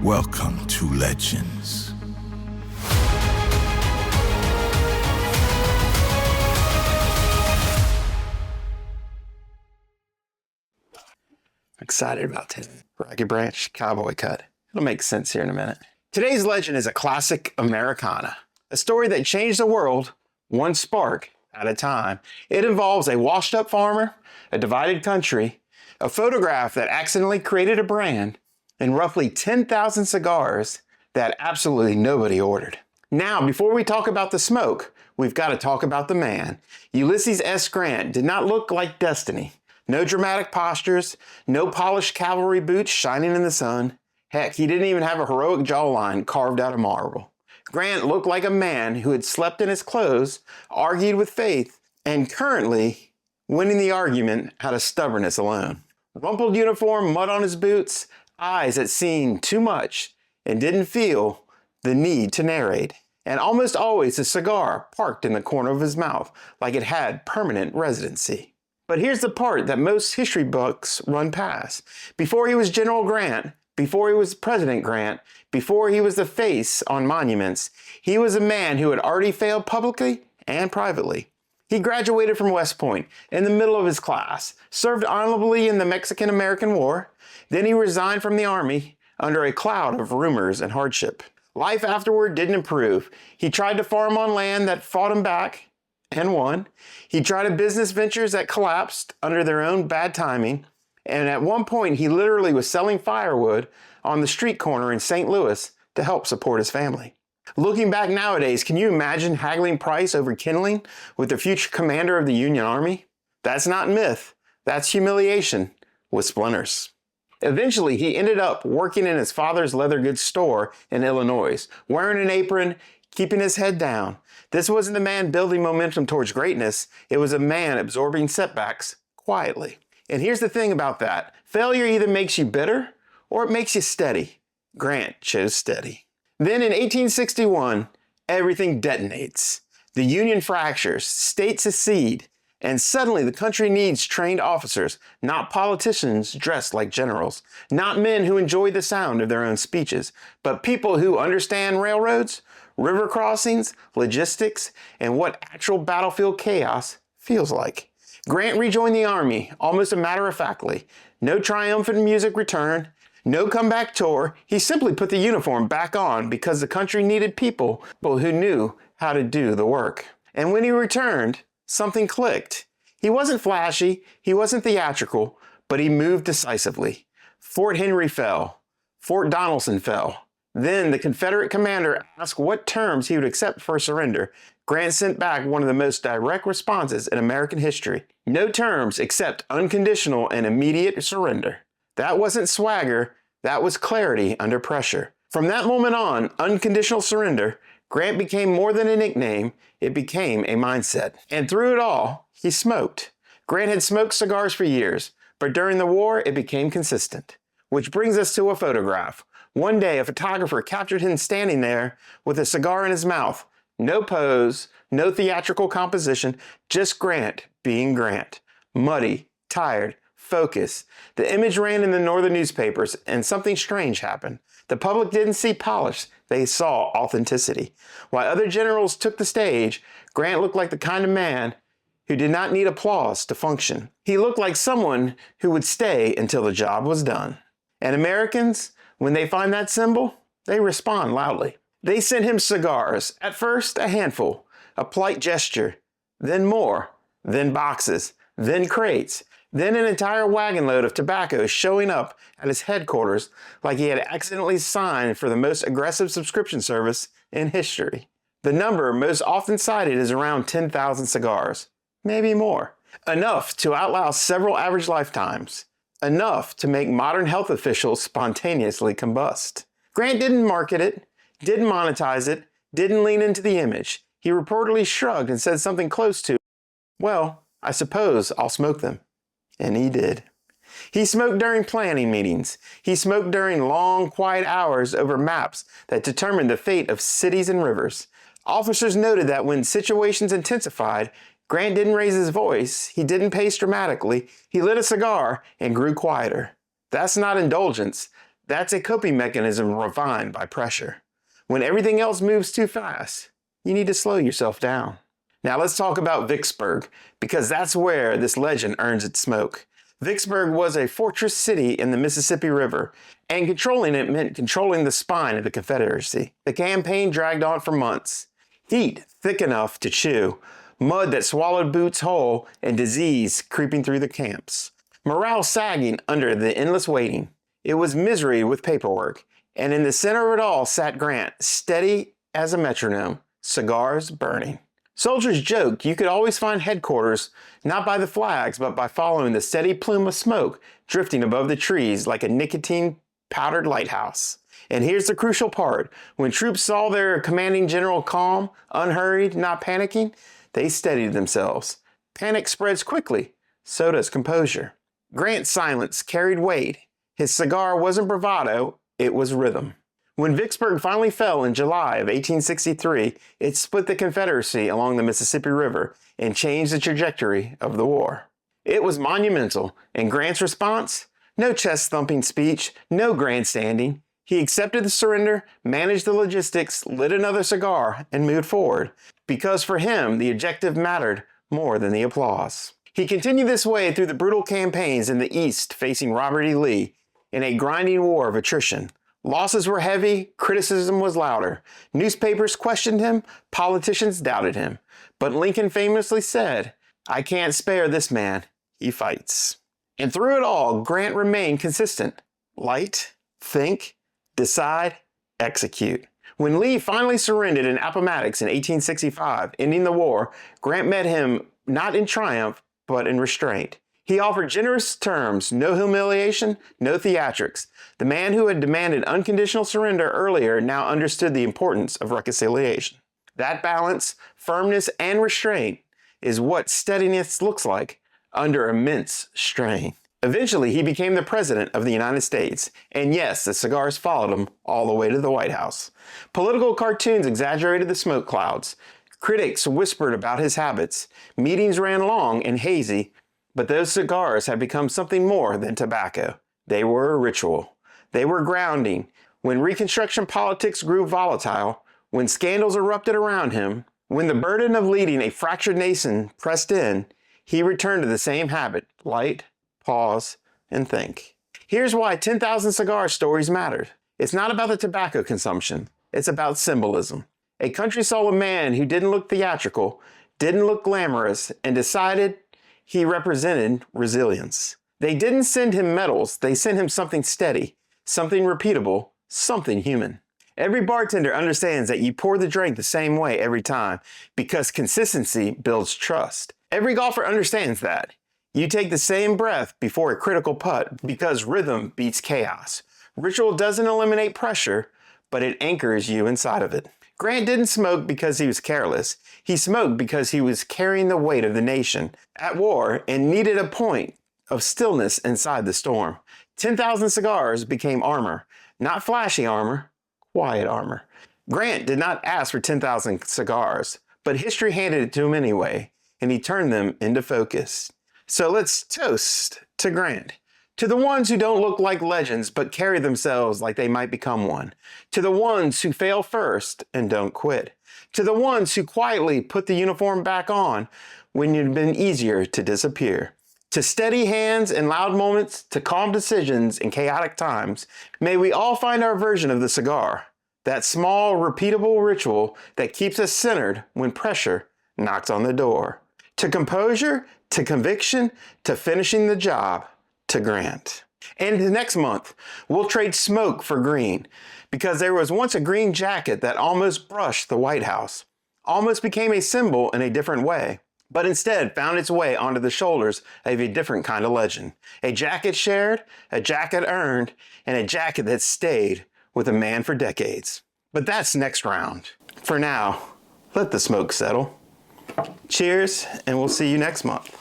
Welcome to Legends. Excited about today. Rocky Branch cowboy cut. It'll make sense here in a minute. Today's legend is a classic Americana, a story that changed the world one spark at a time. It involves a washed-up farmer, a divided country, a photograph that accidentally created a brand, and roughly 10,000 cigars that absolutely nobody ordered. Now, before we talk about the smoke, we've got to talk about the man. Ulysses S. Grant did not look like destiny. No dramatic postures, no polished cavalry boots shining in the sun. Heck, he didn't even have a heroic jawline carved out of marble. Grant looked like a man who had slept in his clothes, argued with faith, and currently, winning the argument out of stubbornness alone. Rumpled uniform, mud on his boots, eyes that seen too much and didn't feel the need to narrate. And almost always a cigar parked in the corner of his mouth like it had permanent residency. But here's the part that most history books run past. Before he was General Grant, before he was President Grant, before he was the face on monuments, he was a man who had already failed publicly and privately. He graduated from West Point in the middle of his class, served honorably in the Mexican-American War, then he resigned from the Army under a cloud of rumors and hardship. Life afterward didn't improve. He tried to farm on land that fought him back and won. He tried business ventures that collapsed under their own bad timing. And at one point, he literally was selling firewood on the street corner in St. Louis to help support his family. Looking back nowadays, can you imagine haggling price over kindling with the future commander of the Union Army? That's not myth. That's humiliation with splinters. Eventually, he ended up working in his father's leather goods store in Illinois, wearing an apron, keeping his head down. This wasn't a man building momentum towards greatness. It was a man absorbing setbacks quietly. And here's the thing about that. Failure either makes you bitter or it makes you steady. Grant chose steady. Then in 1861, everything detonates. The Union fractures, states secede, and suddenly the country needs trained officers, not politicians dressed like generals, not men who enjoy the sound of their own speeches, but people who understand railroads, river crossings, logistics, and what actual battlefield chaos feels like. Grant rejoined the Army almost matter-of-factly. No triumphant music return, no comeback tour. He simply put the uniform back on because the country needed people who knew how to do the work. And when he returned, something clicked. He wasn't flashy, he wasn't theatrical, but he moved decisively. Fort Henry fell. Fort Donelson fell. Then the Confederate commander asked what terms he would accept for surrender. Grant sent back one of the most direct responses in American history. No terms except unconditional and immediate surrender. That wasn't swagger, that was clarity under pressure. From that moment on, unconditional surrender, Grant became more than a nickname, it became a mindset. And through it all, he smoked. Grant had smoked cigars for years, but during the war, it became consistent. Which brings us to a photograph. One day, a photographer captured him standing there with a cigar in his mouth. No pose, no theatrical composition, just Grant being Grant. Muddy, tired, focused. The image ran in the northern newspapers, and something strange happened. The public didn't see polish, they saw authenticity. While other generals took the stage, Grant looked like the kind of man who did not need applause to function. He looked like someone who would stay until the job was done. And Americans, when they find that symbol, they respond loudly. They sent him cigars, at first a handful, a polite gesture, then more, then boxes, then crates, then an entire wagon load of tobacco showing up at his headquarters like he had accidentally signed for the most aggressive subscription service in history. The number most often cited is around 10,000 cigars, maybe more. Enough to outlive several average lifetimes. Enough to make modern health officials spontaneously combust. Grant didn't market it, didn't monetize it, didn't lean into the image. He reportedly shrugged and said something close to, "Well, I suppose I'll smoke them." And he did. He smoked during planning meetings. He smoked during long, quiet hours over maps that determined the fate of cities and rivers. Officers noted that when situations intensified, Grant didn't raise his voice, he didn't pace dramatically, he lit a cigar and grew quieter. That's not indulgence, That's a coping mechanism refined by pressure. When everything else moves too fast, you need to slow yourself down. Now let's talk about Vicksburg, because that's where this legend earns its smoke. Vicksburg was a fortress city in the Mississippi River, and controlling it meant controlling the spine of the Confederacy. The campaign dragged on for months. Heat thick enough to chew, mud that swallowed boots whole, and disease creeping through the camps. Morale sagging under the endless waiting. It was misery with paperwork, and in the center of it all sat Grant, steady as a metronome, cigars burning. Soldiers joked you could always find headquarters, not by the flags, but by following the steady plume of smoke drifting above the trees like a nicotine-powdered lighthouse. And here's the crucial part. When troops saw their commanding general calm, unhurried, not panicking, they steadied themselves. Panic spreads quickly, so does composure. Grant's silence carried weight. His cigar wasn't bravado, it was rhythm. When Vicksburg finally fell in July of 1863, it split the Confederacy along the Mississippi River and changed the trajectory of the war. It was monumental, and Grant's response? No chest-thumping speech, no grandstanding. He accepted the surrender, managed the logistics, lit another cigar, and moved forward, because for him, the objective mattered more than the applause. He continued this way through the brutal campaigns in the East facing Robert E. Lee in a grinding war of attrition. Losses were heavy, criticism was louder. Newspapers questioned him, politicians doubted him. But Lincoln famously said, "I can't spare this man, he fights." And through it all, Grant remained consistent. Light, think, decide, execute. When Lee finally surrendered in Appomattox in 1865, ending the war, Grant met him not in triumph, but in restraint. He offered generous terms, no humiliation, no theatrics. The man who had demanded unconditional surrender earlier now understood the importance of reconciliation. That balance, firmness, and restraint is what steadiness looks like under immense strain. Eventually, he became the President of the United States, and yes, the cigars followed him all the way to the White House. Political cartoons exaggerated the smoke clouds. Critics whispered about his habits. Meetings ran long and hazy, but those cigars had become something more than tobacco. They were a ritual. They were grounding. When Reconstruction politics grew volatile, when scandals erupted around him, when the burden of leading a fractured nation pressed in, he returned to the same habit: light, pause, and think. Here's why 10,000 cigar stories mattered. It's not about the tobacco consumption. It's about symbolism. A country saw a man who didn't look theatrical, didn't look glamorous, and decided he represented resilience. They didn't send him medals, they sent him something steady, something repeatable, something human. Every bartender understands that you pour the drink the same way every time, because consistency builds trust. Every golfer understands that. You take the same breath before a critical putt, because rhythm beats chaos. Ritual doesn't eliminate pressure, but it anchors you inside of it. Grant didn't smoke because he was careless. He smoked because he was carrying the weight of the nation at war and needed a point of stillness inside the storm. 10,000 cigars became armor, not flashy armor, quiet armor. Grant did not ask for 10,000 cigars, but history handed it to him anyway, and he turned them into focus. So let's toast to Grant. To the ones who don't look like legends but carry themselves like they might become one. To the ones who fail first and don't quit. To the ones who quietly put the uniform back on when it'd been easier to disappear. To steady hands in loud moments, to calm decisions in chaotic times, may we all find our version of the cigar. That small, repeatable ritual that keeps us centered when pressure knocks on the door. To composure, to conviction, to finishing the job. To Grant. And next month, we'll trade smoke for green, because there was once a green jacket that almost brushed the White House, almost became a symbol in a different way, but instead found its way onto the shoulders of a different kind of legend. A jacket shared, a jacket earned, and a jacket that stayed with a man for decades. But that's next round. For now, let the smoke settle. Cheers, and we'll see you next month.